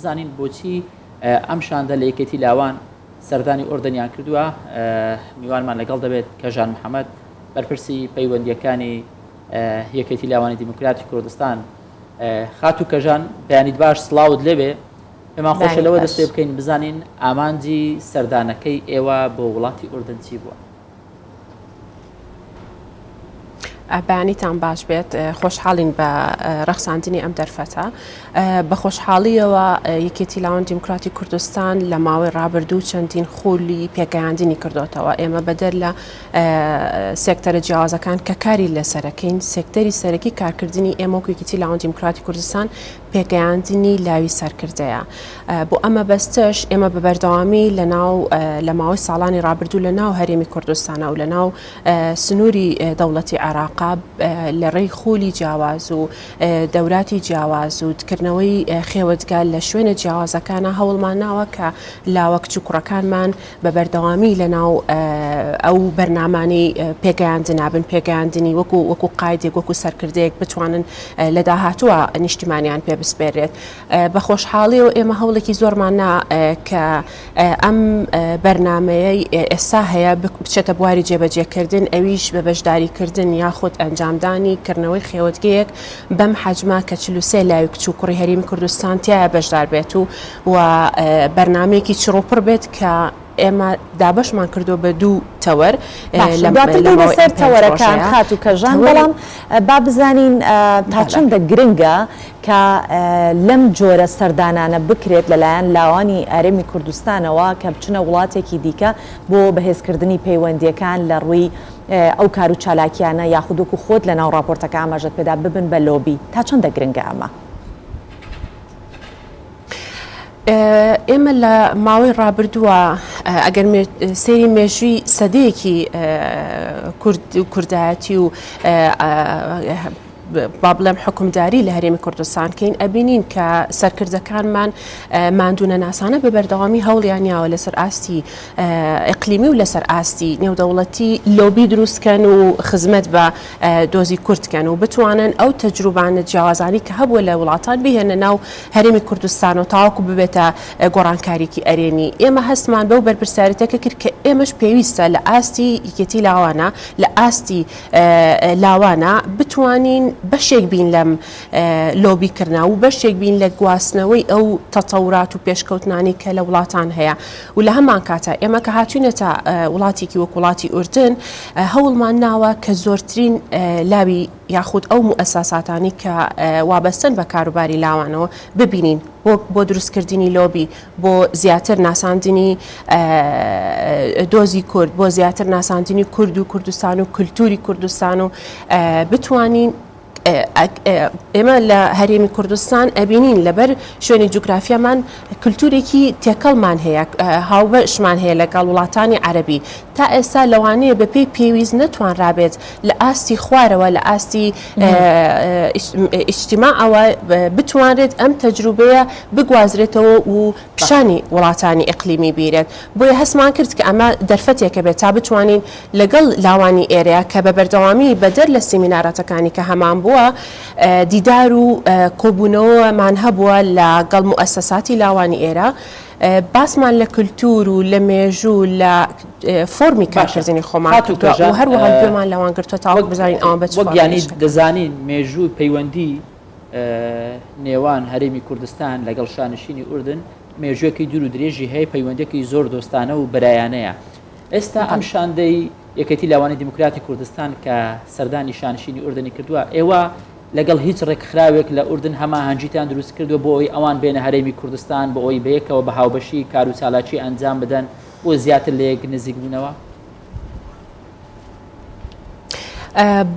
بزانین بۆچی ئەم شاندە لە یەکێتی لاوان سەردانی ئۆردنیان کردووە. میوانمان لەگەڵ دەبێت کەژان محەممەد بەرپرسی پەیوەندیەکانی یەکێتی لاوانی دیموکراتی کوردستان. خات و کەژان بەیانیت باش سڵاوت لێبێ. پێمان خۆشە لەوە دەست پێ بکەین بزانین ئامانجی سەردانەکەی ئێوە بۆ وڵاتی ئوردن چی بووە. بەیانیتان باش بێت، خۆشحاڵین بە ڕەخساندنی ئەم دەرفەتە. بە خۆشحاڵیەوە یەکێتی لاوان دیموکراتی کوردستان لە ماوەی ڕابردوو چەندین خولی پێگەیاندنی کردوتەوە. ئێمە بەدەر لە سێکتەرە جیاوازەکان کە کاری لەسەرەکەین، سێکتەری سەرەکی کارکردنی ئێمە و یەکێتی لاوان دیموکراتی کوردستان پێگەیاندنی لاوی سەرکردەیە. بۆ ئەمە بەستش ئێمە بە بەردەوامی لە ماوەی ساڵانی ڕابردوو لە ناو هەرێمی کوردستانە و لە ناو سنووری دەوڵەتی عێراقا لە ڕێی خولی جیاواز و دەوراتی جیاواز و کردنەوەی خێوەتگال لە شوێنە جیاوازەکانە هەوڵمان ناوە کە لاوە کچ و کوڕەکانمان بە بەردەوامی لە ناو ئەو بەرنامانەی پێگەیاندنا بن، پێگەیاندنی وەکو قایدێک وەکو سەرکردەیەک بتوانن لە داهاتووە نیشتیمانیان پێ بسپێرێت. بە خۆشحاڵیەوە ئێمە هەوڵێکی زۆرمان کە ئەم بەرنامەیە ئێستا هەیە بچێتە بواری جێبەجێکردن، ئەویش بە بەشداریکردن یاخود ئەنجامدانی کردنەوەی خێوەتگەیەک بەم حەجما کە 43 لاوی کچ و کوڕی هەرێمی کوردستان تایە بەشدار بێت و بەرنامەیەکی چڕۆپڕ بێت کە ئێمە دابشمان کردو بە دوو تەوەر لەسەر تەوەرەکان خات و کەژان. بەڵام با بزانین تا چەندە گرنگە کە لەم جۆرە سەردانانە بکرێت لەلایەن لاوانی ئارێمی کوردستانەوە کە بچنە وڵاتێکی دیکە بۆ بەهێزکردنی پەیوەندیەکان لە ڕووی ئەو کار و چالاکیانە یاخودوکو خۆت لە ناو راپۆرتەکە ئاماژەت پێدا ببن بە لۆبی. تا چەندە گرنگە ئەمە؟ ئێمە لە ماوەی ڕابردووە ئەگەر سەیری مێژووی سەدەیەکی کوردایەتی و با بڵێم حکومداری لە هەرێمی کوردستان کەین، ئەبینین کە سەرکردەکانمان ماندوونە ناسانە بە بەردەوامی هەوڵیانیاوە لەسەر ئاستی ئیقلیمی و لەسەر ئاستی نێودەوڵەتی لۆبی دروستکەن و خزمەت بە دۆزی کوردکەن و بتوانن ئەو تەجروبانە جیاوازانی کە هەبووە لە وڵاتان بهێنە ناو هەرێمی کوردستان و تاواکو ببێتە گۆڕانکاریکی ئەرێنی. ئێمە هەستمان بەو بەرپرسیارەتەکە کرد کە ئێمەش پێویستە لە ئاستی یەکێتی لاوانە، لە ئاستی لاوانە بتوانین بەشێک بین لەم لۆبیکردنا و بەشێک بین لە گواستنەوەی ئەو تەتەورات و پێشکەوتنانی کە لە وڵاتان هەیە. و لە هەمان کاتە ئێمە کە هاتوینەتە وڵاتێکی وەک وڵاتی ئوردن هەوڵمان ناوە کە زۆرترین لاوی یاخود ئەو موئەساساتانی کە وابەستن بە کاروباری لاوانەوە ببینین بۆ دروستکردنی لۆبی، بۆ زیاتر ناساندنی دۆزی کورد، بۆ زیاتر ناساندنی کورد و کوردستان و کولتوری کوردستان و بتوانین ئێمە لە هەرێمی کوردستان ئەبینین لەبەر شوێنی جوگرافیامان کولتورێکی تێکەڵمان هەیە، هاوبەشمان هەیە لەگەڵ وڵاتانی عەرەبی. تا ئێستا لەوانەیە بەپێی پێویست نەتوانرابێت لە ئاستی خوارەوە، لە ئاستی ئیجتیماعەوە بتوانرێت ئەم تەجروبەیە بگوازرێتەوە و پیشانی وڵاتانی ئیقلیمی بیرێت. بۆیە هەستمان کرد کە ئەمە دەرفەتێکە بێت تا بتوانین لەگەڵ لاوانی ئێرەیە کە بە بەردەوامی بەدەر لە سیمینارەتەکانی کە هەمان بووە دیدار و کۆبوونەوەمان هەبووە لەگەڵ موئەسەساتی لاوانی ئێرە، باسمان لە کولتور و لە مێژوو لە فۆرمی کارکردنی خۆمان و هەروەها گوێمان لەوان گرتووە تاوەک بزانین ئەوان بە چ یانی دەزانین مێژوو پەیوەندی نێوان هەرێمی کوردستان لەگەڵ شانشینی ئوردن مێژووەکەی دوور و درێژی هەیە، پەیوەندێکی زۆر دۆستانە و بەرایانەیە. ئێستا ئەم شاندەی یەکێتی لاوانی دیموکراتی کوردستان کە سەردانی شانشینی ئوردنی کردووە، ئێوە لەگەڵ هیچ ڕێکخراوێک لە ئوردن هەماهەنگیتان دروست کردووە بۆ ئەوی ئەوان بێنە هەرێمی کوردستان، بۆ ئەوی بەیەکەوە بە هاوبەشی کار و چالاکی ئەنجام بدەن بۆ زیاتر لە یەک نزیک بوونەوە؟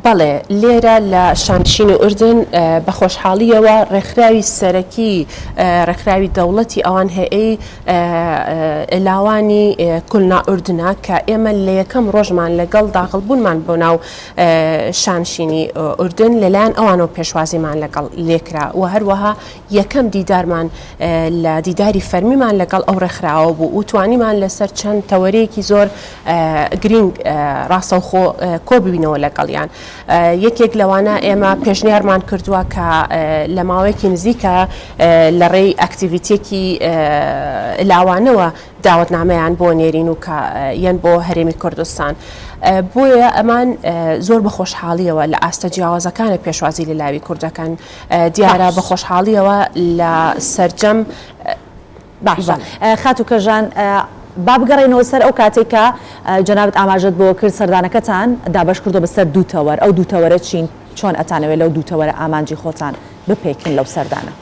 بەڵێ لێرە لە شانشینی ئوردن بە خۆشحاڵیەوە ڕێکخراوی سەرەکی ڕێکخراوی دەوڵەتی ئەوان هەیە لاوانی کولنا ئوردنە کە ئێمە لە یەکەم ڕۆژمان لەگەڵ داخڵبوونمان بۆ ناو شانشینی ئوردن لەلایەن ئەوانەوە پێشوازیمان لەگەڵ لێکرا و هەروەها یەکەم دیدارمان لە دیداری فەرمیمان لەگەڵ ئەو ڕێکخراوە بوو و توانیمان لەسەر چەند تەوەرەیەکی زۆر گرنگ ڕاستەوخۆ کۆببینەوە لەگەڵ لەگەڵیان یەکێک لەوانە ئێمە پێشنیارمان کردووە کە لە ماوەیەکی نزیکە لە ڕێی ئەکتیڤیتێکی لاوانەوە داوەتنامەیان بۆ نێرین و کە یەن بۆ هەرێمی کوردستان بۆیە ئەمان زۆر بە خۆشحاڵیەوە لە ئاستە جیاوازەکانە پێشوازی لە لاوی کوردەکان دیارە بە خۆشحاڵیەوە لە سەرجەم باشە خاتوکەژان با بگەڕێنەوە سەر ئەو کاتێک کە جەنابەت ئاماژەت بۆ کرد سەردانەکەتان دابش کردو بەسەر دوو تەوەر ئەو دوو تەوەرە چین چۆن ئەتانەوێت لەو دوو تەوەرە ئامانجی خۆتان بپێکن لەو سەردانە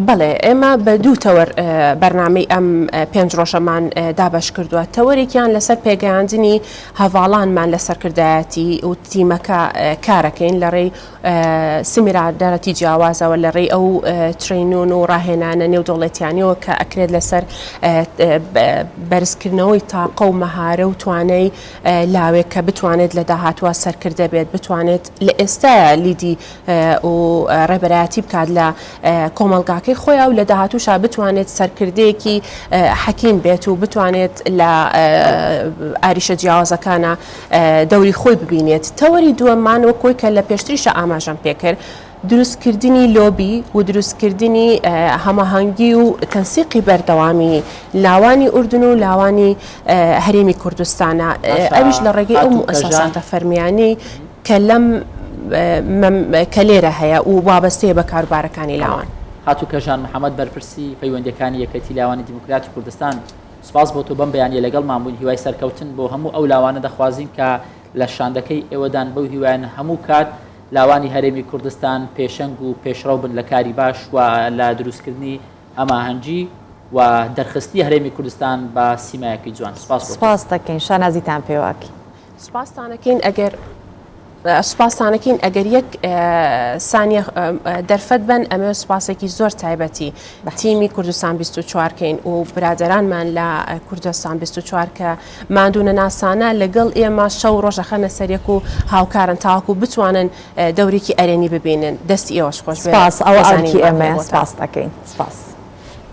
بەڵێ ئێمە بە دوو تەوەر بەرنامەی ئەم 5 ڕۆژەمان دابش کردووە تەوەرێکیان لەسەر پێگەیاندنی هەواڵانمان لەسەرکردایەتی و تیمەکە کارەکەین لە ڕێی سمیرادارەتی جیاوازەوە لە ڕێی ئەو ترینون و ڕاهێنانە نێودوڵەتیانیەوە کە ئەکرێت لەسەر بەرزکردنەوەی تاقە و مەهارە و توانای لاوێک کە بتوانێت لە داهاتوە سەرکردە بێت بتوانێت لە ئێستاە لیدی و ڕێبەرایەتی بکات لە کۆمەڵگاکەی خۆیان و لە داهاتووشا بتوانێت سەرکردەیەکی حەکیم بێت و بتوانێت لە ئاریشە جیاوازەکانە دەوری خۆی ببینێت تەوەری دووەممان وەکۆی کە لە پێشتریشە ئاماژەم پێکرد دروستکردنی لۆبی و دروستکردنی هەماهەنگی و تەنسیقی بەردەوامی لاوانی ئوردن و لاوانی هەرێمی کوردستانە ئەویش لە ڕێگەی ئەو مؤسساتە فەرمیانی کە لەم کە لێرە هەیە و وابەستەیە بە کاروبارەکانی لاوان خاتوکەژان محەممەد بەرپرسی پەیوەندەکانی یەکەتی لاوانی دیموکراتی کوردستان سپاس بۆ تۆ بەم بەیانیە لەگەڵ مامبوون هیوای سەرکەوتن بۆ هەموو ئەو لاوانە دەخوازین کە لە شاندەکەی ئێوەدان بەو هیوایان هەموو کات لاوانی هەرێمی کوردستان پێشەنگ و پێشڕەو بن لە کاری باش و لە دروستکردنی ئەماهەنگی و دەرخستی هەرێمی کوردستان بە سیمایەکی جوان سپاس دەکەین شانازیتان پێواکی سپاسانەکەین سوپاسانەکەین ئەگەر یەک سانیە دەرفەت بن ئەمە سوپاسێکی زۆر تایبەتی تیمی کوردستان 24کەین و برادرانمان لە کوردستان 24 کە ماندوونە ناسانە لەگەڵ ئێمە شەو ڕۆژە خەنە سەرێک و هاوکارن تاواکو بتوانن دەورێکی ئەرێنی ببینن دەستی ئێوەش خۆش سپاس ئەوە ئەرکی ئێمە سپاس دەکەین سپاس